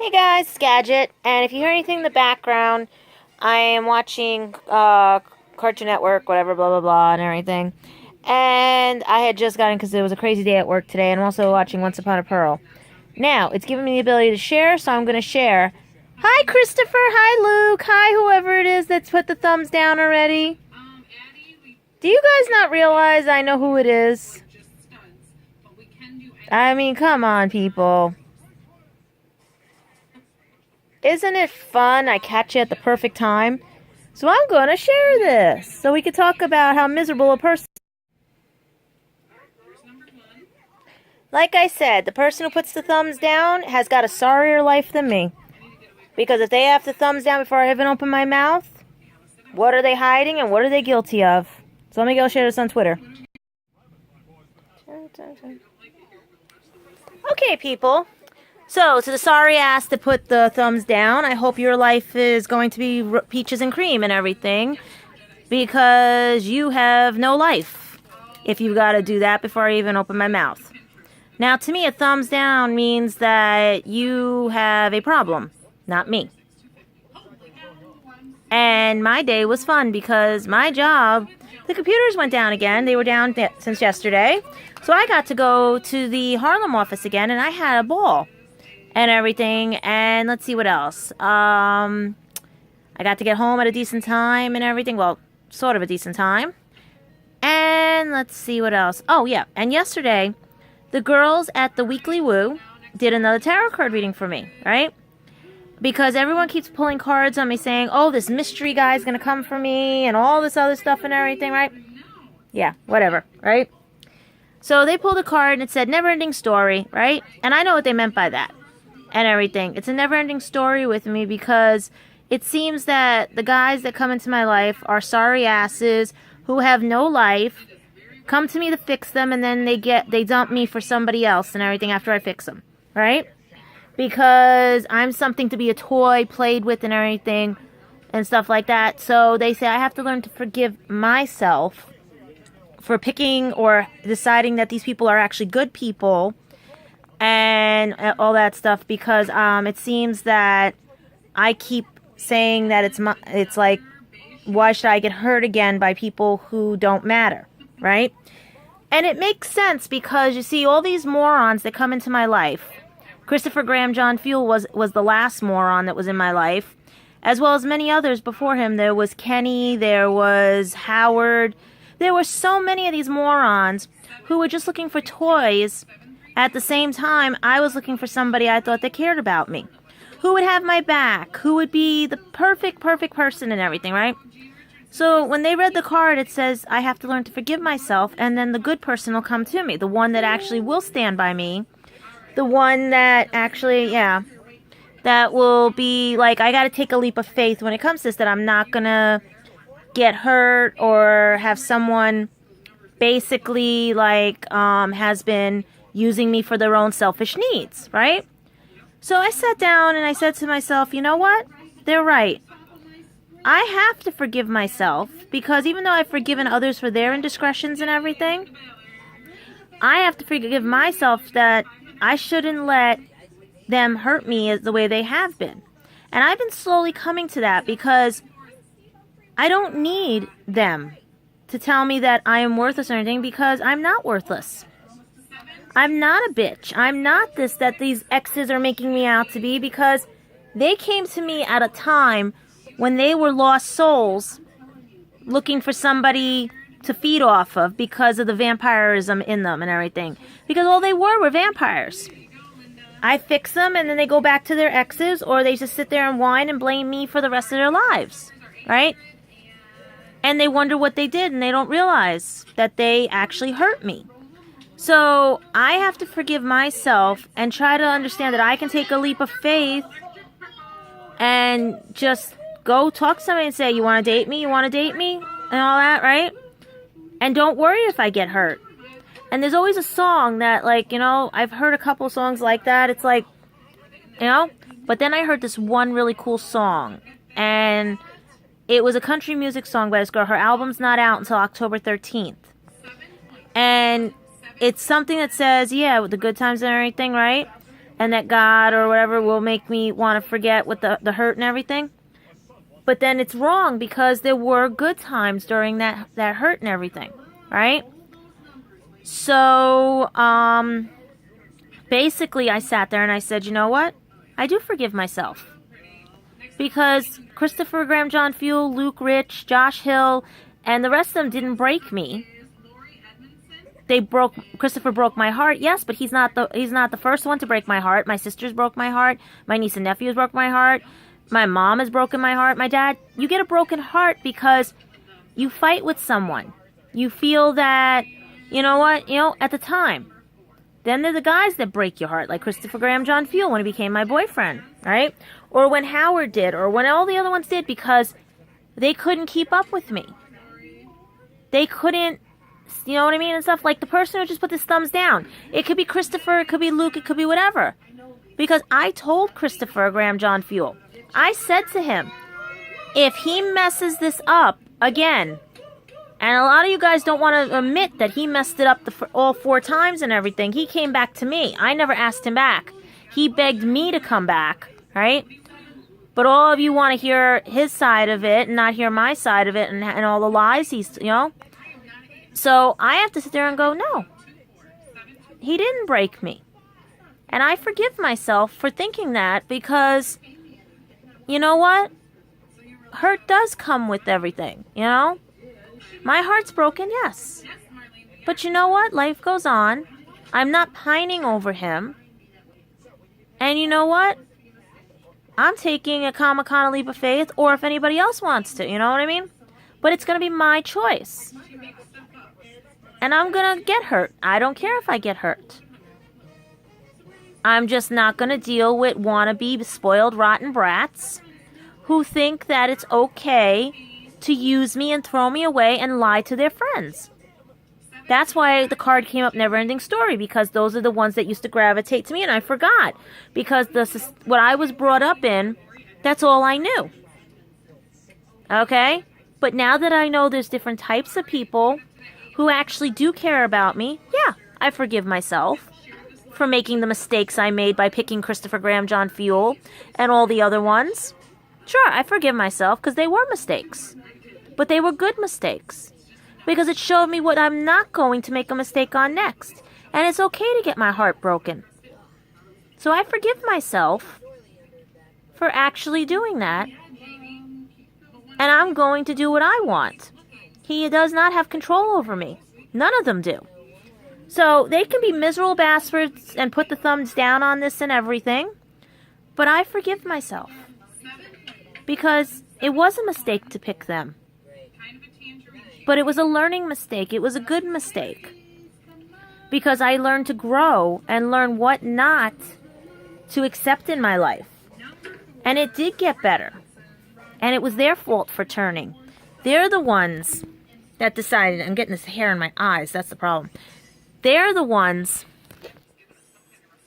Hey guys, it's Gadget, and if you hear anything in the background, I am watching Cartoon Network, whatever, blah blah blah, and everything. And I had just gotten because it was a crazy day at work today, and I'm also watching Once Upon a Pearl. Now it's giving me the ability to share, so I'm going to share. Hi Christopher, hi Luke, hi whoever it is that's put the thumbs down already. Do you guys not realize I know who it is? I mean, come on, people. Isn't it fun? I catch you at the perfect time. So I'm going to share this so we can talk about how miserable a person. Like I said, the person who puts the thumbs down has got a sorrier life than me. Because if they have the thumbs down before I even open my mouth, what are they hiding and what are they guilty of? So let me go share this on Twitter. Okay, people. So, to the sorry ass that put the thumbs down, I hope your life is going to be peaches and cream and everything, because you have no life if you got to do that before I even open my mouth. Now, to me, a thumbs down means that you have a problem, not me. And my day was fun because my job, the computers went down again. They were down since yesterday. So I got to go to the Harlem office again, and I had a ball. And everything, and let's see what else. I got to get home at a decent time and everything. Well, sort of a decent time. And let's see what else. Oh, yeah. And yesterday, the girls at the Weekly Woo did another tarot card reading for me, right? Because everyone keeps pulling cards on me saying, oh, this mystery guy's going to come for me and all this other stuff and everything, right? Yeah, whatever, right? So they pulled a card and it said never-ending story, right? And I know what they meant by that. And everything. It's a never-ending story with me because it seems that the guys that come into my life are sorry asses who have no life, come to me to fix them, and then they dump me for somebody else and everything after I fix them, right? Because I'm something to be a toy played with and everything and stuff like that. So they say I have to learn to forgive myself for picking or deciding that these people are actually good people and all that stuff, because it seems that I keep saying that it's like, why should I get hurt again by people who don't matter, right? And it makes sense because you see all these morons that come into my life. Christopher Graham John Fuel was the last moron that was in my life, as well as many others before him. There was Kenny, there was Howard. There were so many of these morons who were just looking for toys. At the same time, I was looking for somebody I thought that cared about me, who would have my back, who would be the perfect person and everything, right? So when they read the card, it says I have to learn to forgive myself, and then the good person will come to me, the one that actually will stand by me, the one that actually, that will be like, I got to take a leap of faith when it comes to this, that I'm not going to get hurt or have someone basically like has been using me for their own selfish needs, right? So I sat down and I said to myself, you know what? They're right. I have to forgive myself because even though I've forgiven others for their indiscretions and everything, I have to forgive myself that I shouldn't let them hurt me the way they have been. And I've been slowly coming to that because I don't need them to tell me that I am worthless or anything, because I'm not worthless. I'm not a bitch. I'm not this that these exes are making me out to be, because they came to me at a time when they were lost souls looking for somebody to feed off of because of the vampirism in them and everything. Because all they were vampires. I fix them and then they go back to their exes, or they just sit there and whine and blame me for the rest of their lives, right? And they wonder what they did and they don't realize that they actually hurt me. So I have to forgive myself and try to understand that I can take a leap of faith and just go talk to somebody and say, you want to date me? You want to date me? And all that, right? And don't worry if I get hurt. And there's always a song that, like, you know, I've heard a couple songs like that. It's like, you know, but then I heard this one really cool song. And it was a country music song by this girl. Her album's not out until October 13th. And it's something that says, yeah, with the good times and everything, right? and that God or whatever will make me want to forget what the hurt and everything. But then it's wrong because there were good times during that hurt and everything, right? So, basically I sat there and I said, you know what? I do forgive myself. Because Christopher Graham, John Fuel, Luke Rich, Josh Hill, and the rest of them didn't break me. Christopher broke my heart, yes, but he's not the first one to break my heart. My sisters broke my heart. My niece and nephews broke my heart. My mom has broken my heart. My dad, you get a broken heart because you fight with someone. You feel that, you know what, at the time. Then there are the guys that break your heart, like Christopher Graham John Fuel when he became my boyfriend, right? Or when Howard did, or when all the other ones did, because they couldn't keep up with me. They couldn't, you know what I mean, and stuff. Like the person who just put his thumbs down. It could be Christopher, it could be Luke, it could be whatever. Because I told Christopher Graham John Fuel, I said to him, if he messes this up again, and a lot of you guys don't want to admit that he messed it up all 4 times and everything. He came back to me. I never asked him back. He begged me to come back, right? But all of you want to hear his side of it and not hear my side of it and all the lies he's, So I have to sit there and go, no. He didn't break me. And I forgive myself for thinking that because, you know what? Hurt does come with everything, My heart's broken, yes. But you know what? Life goes on. I'm not pining over him. And you know what? I'm taking a Comic-Con leap of faith, or if anybody else wants to, you know what I mean? But it's going to be my choice. And I'm going to get hurt. I don't care if I get hurt. I'm just not going to deal with wannabe, spoiled, rotten brats who think that it's okay to use me and throw me away and lie to their friends. That's why the card came up Neverending Story, because those are the ones that used to gravitate to me, and I forgot. Because what I was brought up in, that's all I knew. Okay? But now that I know there's different types of people who actually do care about me, yeah, I forgive myself for making the mistakes I made by picking Christopher Graham John Fuel and all the other ones. Sure, I forgive myself because they were mistakes. But they were good mistakes. Because it showed me what I'm not going to make a mistake on next. And it's okay to get my heart broken. So I forgive myself for actually doing that. And I'm going to do what I want. He does not have control over me. None of them do. So they can be miserable bastards and put the thumbs down on this and everything. But I forgive myself. Because it was a mistake to pick them. But it was a learning mistake. It was a good mistake. Because I learned to grow and learn what not to accept in my life. And it did get better. And it was their fault for turning. They're the ones that decided, I'm getting this hair in my eyes, that's the problem. They're the ones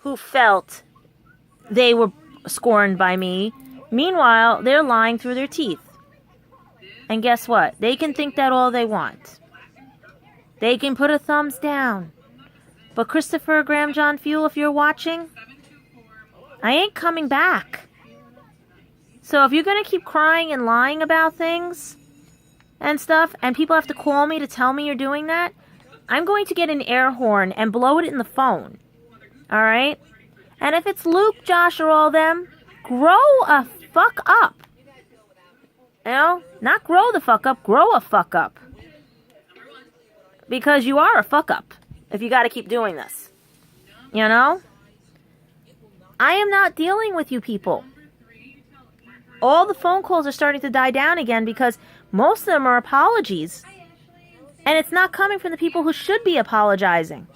who felt they were scorned by me. Meanwhile, they're lying through their teeth. And guess what? They can think that all they want. They can put a thumbs down. But Christopher Graham John Fuel, if you're watching, I ain't coming back. So if you're going to keep crying and lying about things and stuff, and people have to call me to tell me you're doing that, I'm going to get an air horn and blow it in the phone. Alright? And if it's Luke, Josh, or all them, grow a fuck up. Not grow the fuck up, grow a fuck up. Because you are a fuck up if you got to keep doing this. I am not dealing with you people. All the phone calls are starting to die down again because most of them are apologies. And it's not coming from the people who should be apologizing.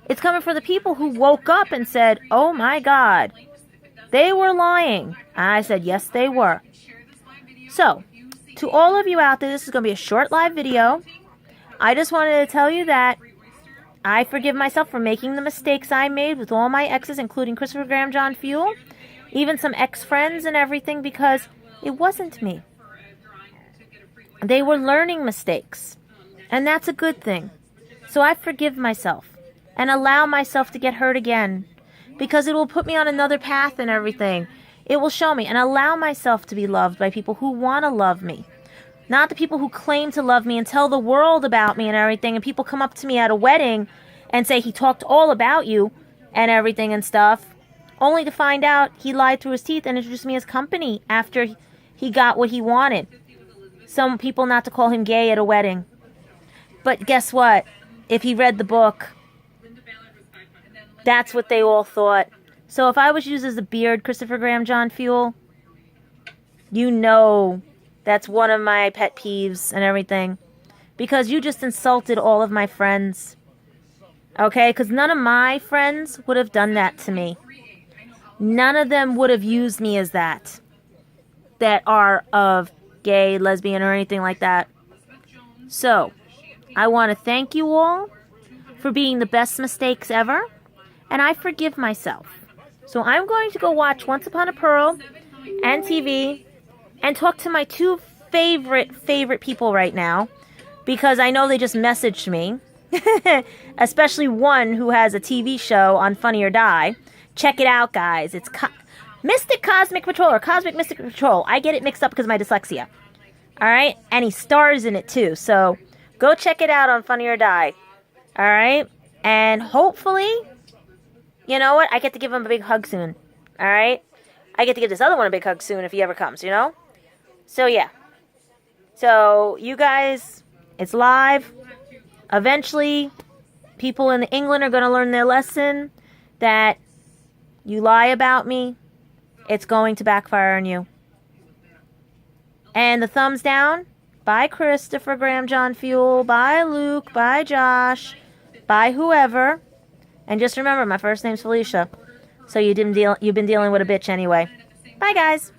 It's coming from the people who woke up and said, oh my God, they were lying. And I said, yes, they were. So, to all of you out there, this is going to be a short live video. I just wanted to tell you that I forgive myself for making the mistakes I made with all my exes, including Christopher Graham John Fuel, even some ex-friends and everything, because it wasn't me. They were learning mistakes, and that's a good thing. So I forgive myself and allow myself to get hurt again, because it will put me on another path and everything. It will show me and allow myself to be loved by people who want to love me. Not the people who claim to love me and tell the world about me and everything. And people come up to me at a wedding and say he talked all about you and everything and stuff, only to find out he lied through his teeth and introduced me as company after he got what he wanted. Some people not to call him gay at a wedding. But guess what? If he read the book, that's what they all thought. So if I was used as a beard, Christopher Graham John Fuel, you know that's one of my pet peeves and everything. Because you just insulted all of my friends. Okay? Because none of my friends would have done that to me. None of them would have used me as that. That are of gay, lesbian, or anything like that. So, I want to thank you all for being the best mistakes ever. And I forgive myself. So I'm going to go watch Once Upon a Pearl and TV and talk to my two favorite people right now, because I know they just messaged me, especially one who has a TV show on Funny or Die. Check it out, guys. It's Mystic Cosmic Patrol or Cosmic Mystic Patrol. I get it mixed up because of my dyslexia. All right? And he stars in it too. So go check it out on Funny or Die. All right? And hopefully, you know what? I get to give him a big hug soon. All right? I get to give this other one a big hug soon if he ever comes, you know? So, yeah. So, you guys, it's live. Eventually, people in England are going to learn their lesson that you lie about me, it's going to backfire on you. And the thumbs down, by Christopher Graham John Fuel, by Luke, by Josh, by whoever. And just remember, my first name's Felicia. So you've been dealing with a bitch anyway. Bye, guys.